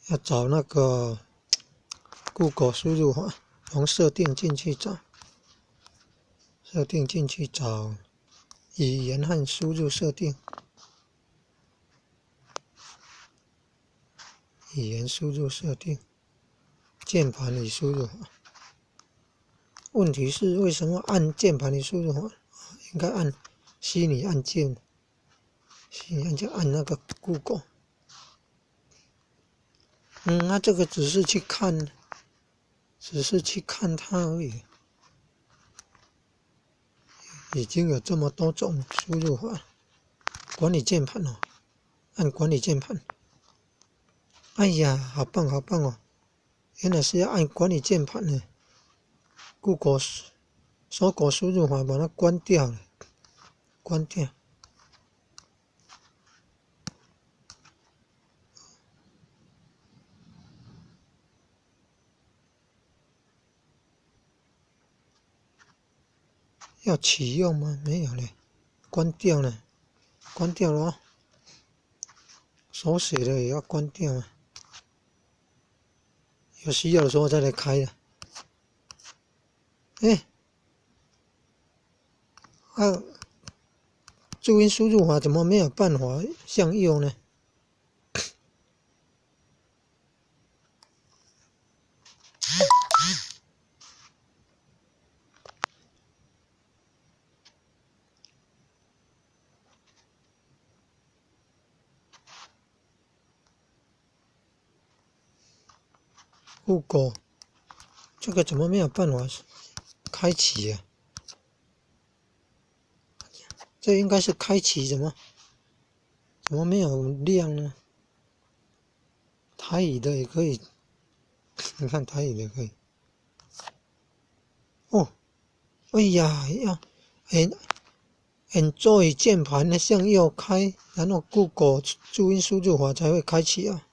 要找那个 Google 输入法，从设定进去找，设定进去找语言和输入设定，语言输入设定，键盘里输入法。问题是为什么按键盘里输入法？应该按虚拟按键，虚拟按键按那个 Google。那这个只是去看它而已。已经有这么多种输入法，管理键盘哦，按管理键盘。哎呀，好棒好棒哦！原来是要按管理键盘呢。Google 搜狗输入法把它关掉了，关掉。要启用吗？没有嘞，关掉了，关掉了哦。手写的也要关掉啊，有需要的时候再来开的。注音输入法怎么没有办法向右呢？Google 这个怎么没有办法开启啊？这应该是开启怎么没有亮呢？台语的也可以，你看台语的也可以。哦，哎呀，要Enjoy 键盘的向右开，然后 Google 注音输入法才会开启啊。